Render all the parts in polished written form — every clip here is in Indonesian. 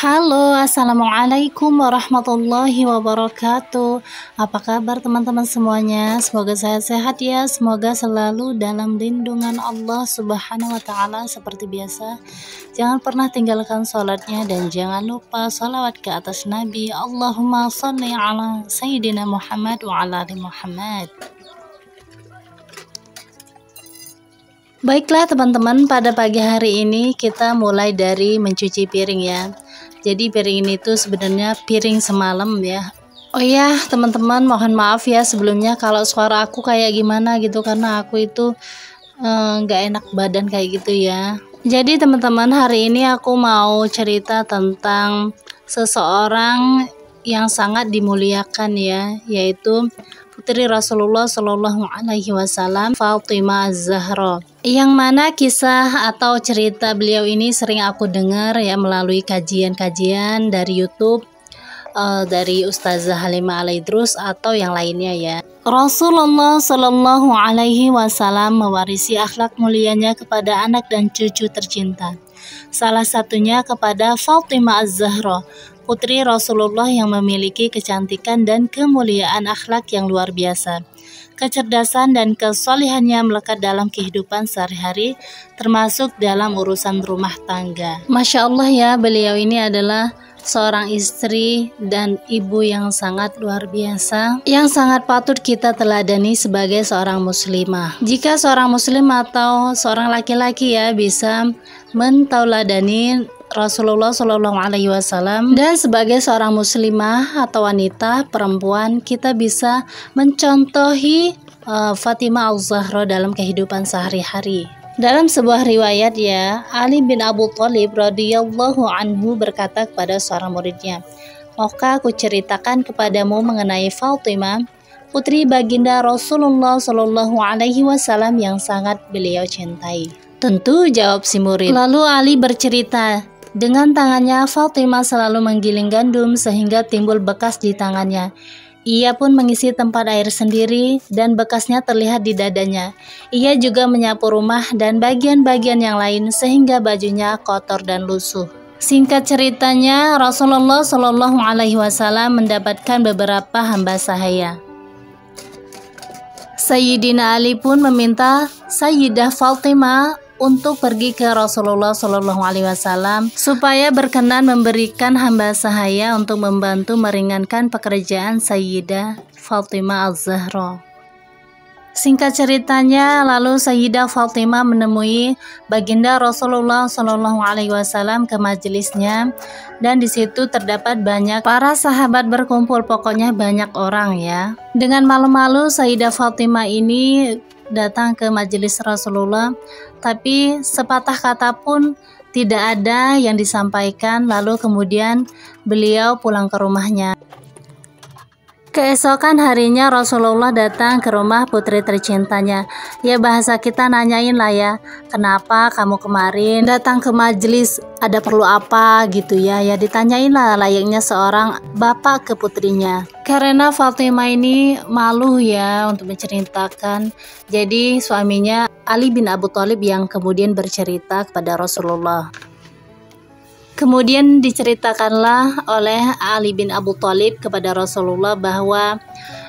Halo, assalamualaikum warahmatullahi wabarakatuh. Apa kabar teman-teman semuanya? Semoga sehat-sehat ya. Semoga selalu dalam lindungan Allah Subhanahu wa Ta'ala. Seperti biasa, jangan pernah tinggalkan sholatnya dan jangan lupa sholawat ke atas Nabi. Allahumma sholli ala Sayyidina Muhammad wa ala ali Muhammad. Baiklah teman-teman, pada pagi hari ini kita mulai dari mencuci piring ya. Jadi piring ini tuh sebenarnya piring semalam ya. Oh ya teman-teman, mohon maaf ya sebelumnya kalau suara aku kayak gimana gitu, karena aku itu nggak enak badan kayak gitu ya. Jadi teman-teman, hari ini aku mau cerita tentang seseorang yang sangat dimuliakan ya, yaitu putri Rasulullah Shallallahu Alaihi Wasallam, Fatimah Az-Zahra. Yang mana kisah atau cerita beliau ini sering aku dengar ya melalui kajian-kajian dari YouTube, dari Ustazah Halimah Al-Idrus atau yang lainnya ya. Rasulullah Shallallahu Alaihi Wasallam mewarisi akhlak mulianya kepada anak dan cucu tercinta. Salah satunya kepada Fatimah Az-Zahra, putri Rasulullah yang memiliki kecantikan dan kemuliaan akhlak yang luar biasa. Kecerdasan dan kesolehannya melekat dalam kehidupan sehari-hari, termasuk dalam urusan rumah tangga. Masya Allah ya, beliau ini adalah seorang istri dan ibu yang sangat luar biasa, yang sangat patut kita teladani sebagai seorang muslimah. Jika seorang muslim atau seorang laki-laki ya bisa mentauladani Rasulullah Shallallahu Alaihi Wasallam, dan sebagai seorang muslimah atau wanita perempuan kita bisa mencontohi Fatimah Az-Zahra dalam kehidupan sehari-hari. Dalam sebuah riwayat ya, Ali bin Abu Thalib radhiyallahu anhu berkata kepada seorang muridnya, "Maukah aku ceritakan kepadamu mengenai Fatimah, putri baginda Rasulullah Shallallahu Alaihi Wasallam yang sangat beliau cintai?" Tentu, jawab si murid. Lalu Ali bercerita, dengan tangannya Fatimah selalu menggiling gandum sehingga timbul bekas di tangannya. Ia pun mengisi tempat air sendiri dan bekasnya terlihat di dadanya. Ia juga menyapu rumah dan bagian-bagian yang lain sehingga bajunya kotor dan lusuh. Singkat ceritanya, Rasulullah Shallallahu Alaihi Wasallam mendapatkan beberapa hamba sahaya. Sayyidina Ali pun meminta Sayyidah Fatimah untuk pergi ke Rasulullah Shallallahu Alaihi Wasallam supaya berkenan memberikan hamba sahaya untuk membantu meringankan pekerjaan Sayyidah Fatimah Az-Zahra. Singkat ceritanya, lalu Sayyidah Fatimah menemui baginda Rasulullah Shallallahu Alaihi Wasallam ke majelisnya, dan di situ terdapat banyak para sahabat berkumpul, pokoknya banyak orang ya. Dengan malu-malu Sayyidah Fatimah ini datang ke majelis Rasulullah, tapi sepatah kata pun tidak ada yang disampaikan. Lalu kemudian beliau pulang ke rumahnya. Keesokan harinya Rasulullah datang ke rumah putri tercintanya. Ya bahasa kita nanyain lah ya, kenapa kamu kemarin datang ke majelis, ada perlu apa gitu ya. Ya ditanyain lah layaknya seorang bapak ke putrinya. Karena Fatimah ini malu ya untuk menceritakan. Jadi suaminya Ali bin Abu Thalib yang kemudian bercerita kepada Rasulullah. Kemudian diceritakanlah oleh Ali bin Abu Thalib kepada Rasulullah bahwa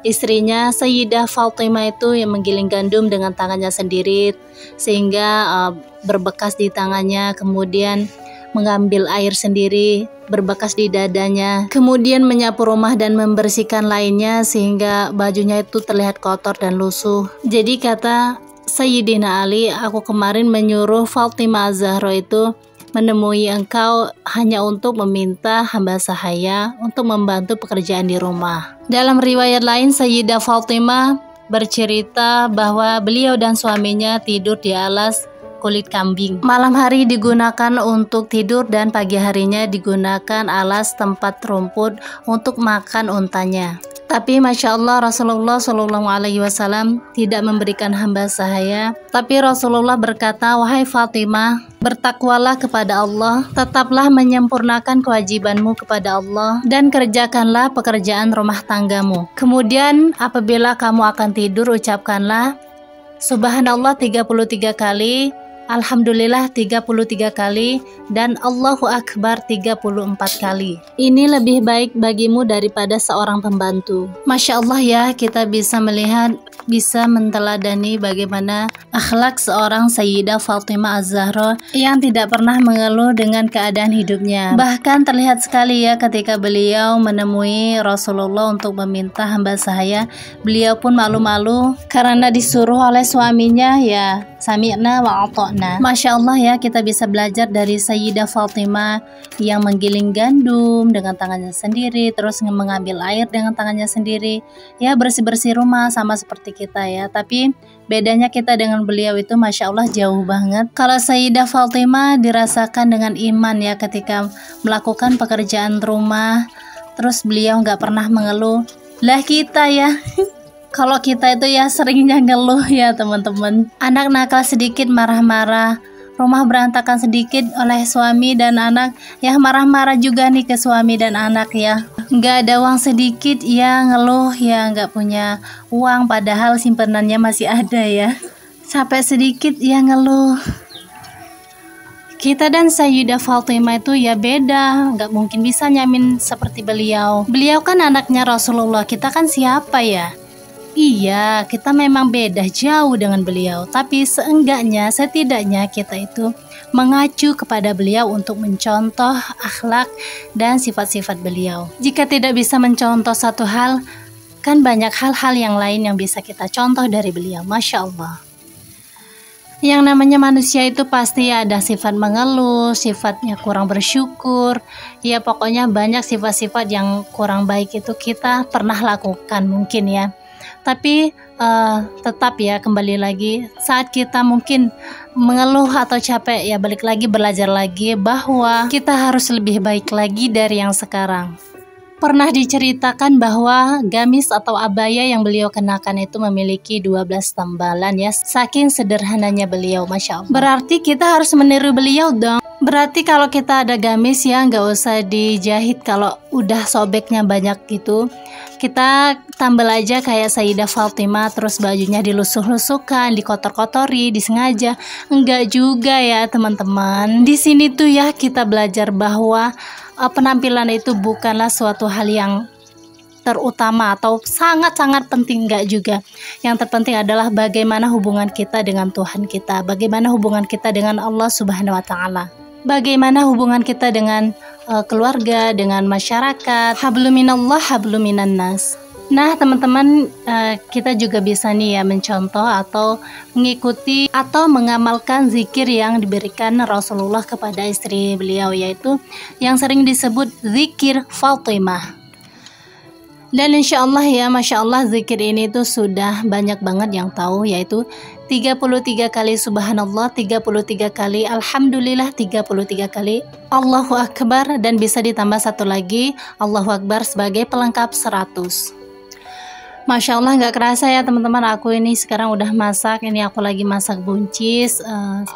istrinya Sayyidah Fatimah itu yang menggiling gandum dengan tangannya sendiri sehingga berbekas di tangannya, kemudian mengambil air sendiri berbekas di dadanya, kemudian menyapu rumah dan membersihkan lainnya sehingga bajunya itu terlihat kotor dan lusuh. Jadi kata Sayyidina Ali, aku kemarin menyuruh Fatimah Az-Zahra itu menemui engkau hanya untuk meminta hamba sahaya untuk membantu pekerjaan di rumah. Dalam riwayat lain, Sayyidah Fatimah bercerita bahwa beliau dan suaminya tidur di alas kulit kambing. Malam hari digunakan untuk tidur dan pagi harinya digunakan alas tempat rumput untuk makan untanya. Tapi Masya Allah, Rasulullah Shallallahu Alaihi Wasallam tidak memberikan hamba sahaya. Tapi Rasulullah berkata, wahai Fatimah, bertakwalah kepada Allah, tetaplah menyempurnakan kewajibanmu kepada Allah, dan kerjakanlah pekerjaan rumah tanggamu. Kemudian apabila kamu akan tidur, ucapkanlah Subhanallah 33 kali, Alhamdulillah 33 kali, dan Allahu Akbar 34 kali. Ini lebih baik bagimu daripada seorang pembantu. Masya Allah ya, kita bisa melihat, bisa menteladani bagaimana akhlak seorang Sayyidah Fatimah Az-Zahra yang tidak pernah mengeluh dengan keadaan hidupnya. Bahkan terlihat sekali ya ketika beliau menemui Rasulullah untuk meminta hamba sahaya, beliau pun malu-malu karena disuruh oleh suaminya, ya sami'na wa ata'na. Masya Allah ya, kita bisa belajar dari Sayyidah Fatimah yang menggiling gandum dengan tangannya sendiri, terus mengambil air dengan tangannya sendiri, ya bersih-bersih rumah sama seperti kita ya. Tapi bedanya kita dengan beliau itu Masya Allah jauh banget. Kalau Sayyidah Fatimah dirasakan dengan iman ya ketika melakukan pekerjaan rumah, terus beliau nggak pernah mengeluh. Lah kita ya kalau kita itu ya seringnya ngeluh ya teman-teman. Anak nakal sedikit marah-marah, rumah berantakan sedikit oleh suami dan anak, ya marah-marah juga nih ke suami dan anak ya. Nggak ada uang sedikit ya ngeluh, ya nggak punya uang padahal simpenannya masih ada ya. Capek sedikit ya ngeluh. Kita dan Sayyidah Fatimah itu ya beda, nggak mungkin bisa nyamin seperti beliau. Beliau kan anaknya Rasulullah, kita kan siapa ya? Iya, kita memang beda jauh dengan beliau, tapi seenggaknya, setidaknya kita itu mengacu kepada beliau untuk mencontoh akhlak dan sifat-sifat beliau. Jika tidak bisa mencontoh satu hal, kan banyak hal-hal yang lain yang bisa kita contoh dari beliau. Masya Allah. Yang namanya manusia itu pasti ada sifat mengeluh, sifatnya kurang bersyukur, ya pokoknya banyak sifat-sifat yang kurang baik itu kita pernah lakukan mungkin ya. Tapi tetap ya, kembali lagi saat kita mungkin mengeluh atau capek ya balik lagi belajar lagi bahwa kita harus lebih baik lagi dari yang sekarang. Pernah diceritakan bahwa gamis atau abaya yang beliau kenakan itu memiliki 12 tambalan ya, saking sederhananya beliau, Masya Allah. Berarti kita harus meniru beliau dong. Berarti kalau kita ada gamis ya nggak usah dijahit, kalau udah sobeknya banyak gitu, kita tambal aja kayak Sayyidah Fatimah, terus bajunya dilusuh-lusuhkan, dikotor-kotori, disengaja. Enggak juga ya teman-teman. Di sini tuh ya kita belajar bahwa penampilan itu bukanlah suatu hal yang terutama atau sangat-sangat penting, enggak juga. Yang terpenting adalah bagaimana hubungan kita dengan Tuhan kita, bagaimana hubungan kita dengan Allah Subhanahu wa Ta'ala, bagaimana hubungan kita dengan keluarga, dengan masyarakat. Habluminallah, habluminannas. Nah teman-teman, kita juga bisa nih ya mencontoh atau mengikuti atau mengamalkan zikir yang diberikan Rasulullah kepada istri beliau, yaitu yang sering disebut zikir Fatimah. Dan insya Allah ya, Masya Allah, zikir ini tuh sudah banyak banget yang tahu, yaitu 33 kali subhanallah, 33 kali alhamdulillah, 33 kali Allahu Akbar, dan bisa ditambah satu lagi Allahu Akbar sebagai pelengkap 100. Masya Allah, nggak kerasa ya teman-teman, aku ini sekarang udah masak. Ini aku lagi masak buncis,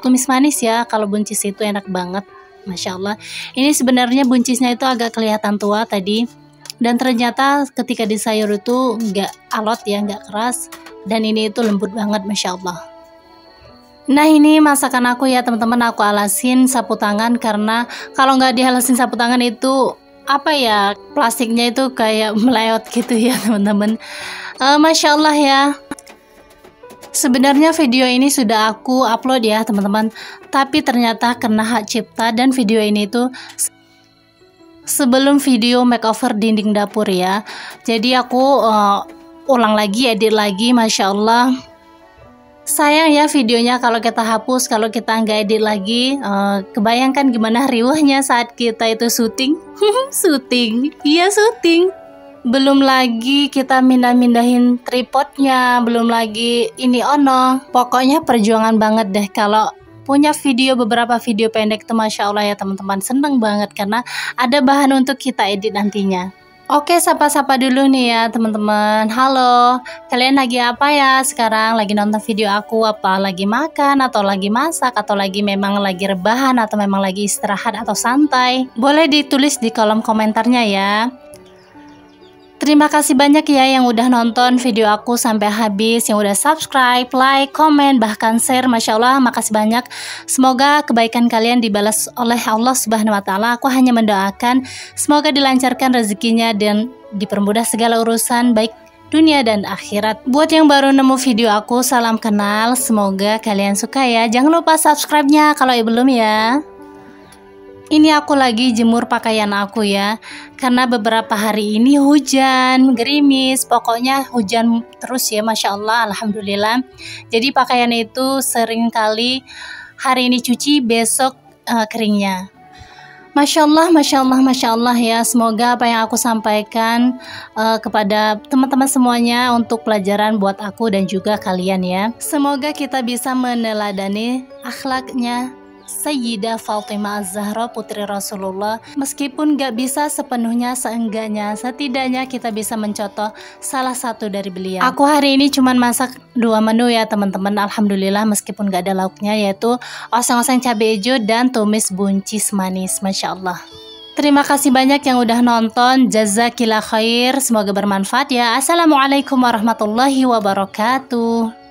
tumis manis ya. Kalau buncis itu enak banget, Masya Allah. Ini sebenarnya buncisnya itu agak kelihatan tua tadi, dan ternyata ketika di sayur itu nggak alot ya, nggak keras, dan ini itu lembut banget, Masya Allah. Nah ini masakan aku ya teman-teman, aku alasin sapu tangan karena kalau nggak dihalasin sapu tangan itu apa ya, plastiknya itu kayak meleot gitu ya teman-teman. Masya Allah ya. Sebenarnya video ini sudah aku upload ya teman-teman, tapi ternyata kena hak cipta, dan video ini tuh sebelum video makeover dinding dapur ya. Jadi aku ulang lagi, edit lagi. Masya Allah, sayang ya videonya kalau kita hapus, kalau kita nggak edit lagi. Kebayangkan gimana riuhnya saat kita itu syuting. Iya syuting. Belum lagi kita mindahin tripodnya, belum lagi ini ono. Pokoknya perjuangan banget deh kalau punya video, beberapa video pendek tuh, Masya Allah ya teman-teman. Seneng banget karena ada bahan untuk kita edit nantinya. Oke, sapa-sapa dulu nih ya teman-teman. Halo, kalian lagi apa ya sekarang? Lagi nonton video aku apa? Lagi makan atau lagi masak atau lagi memang lagi rebahan atau memang lagi istirahat atau santai? Boleh ditulis di kolom komentarnya ya. Terima kasih banyak ya yang udah nonton video aku sampai habis, yang udah subscribe, like, komen, bahkan share. Masya Allah, makasih banyak. Semoga kebaikan kalian dibalas oleh Allah Subhanahu wa Ta'ala. Aku hanya mendoakan semoga dilancarkan rezekinya dan dipermudah segala urusan baik dunia dan akhirat. Buat yang baru nemu video aku, salam kenal. Semoga kalian suka ya. Jangan lupa subscribe-nya kalau belum ya. Ini aku lagi jemur pakaian aku ya, karena beberapa hari ini hujan, gerimis, pokoknya hujan terus ya, Masya Allah, Alhamdulillah. Jadi pakaian itu sering kali hari ini cuci, besok keringnya. Masya Allah, Masya Allah, Masya Allah ya. Semoga apa yang aku sampaikan kepada teman-teman semuanya untuk pelajaran buat aku dan juga kalian ya. Semoga kita bisa meneladani akhlaknya Sayyidah Fatimah Az-Zahra putri Rasulullah. Meskipun gak bisa sepenuhnya, seenggaknya setidaknya kita bisa mencontoh salah satu dari beliau. Aku hari ini cuman masak 2 menu ya teman-teman, alhamdulillah, meskipun gak ada lauknya, yaitu oseng-oseng cabai hijau dan tumis buncis manis. Masya Allah. Terima kasih banyak yang udah nonton. Jazakillah khair. Semoga bermanfaat ya. Assalamualaikum warahmatullahi wabarakatuh.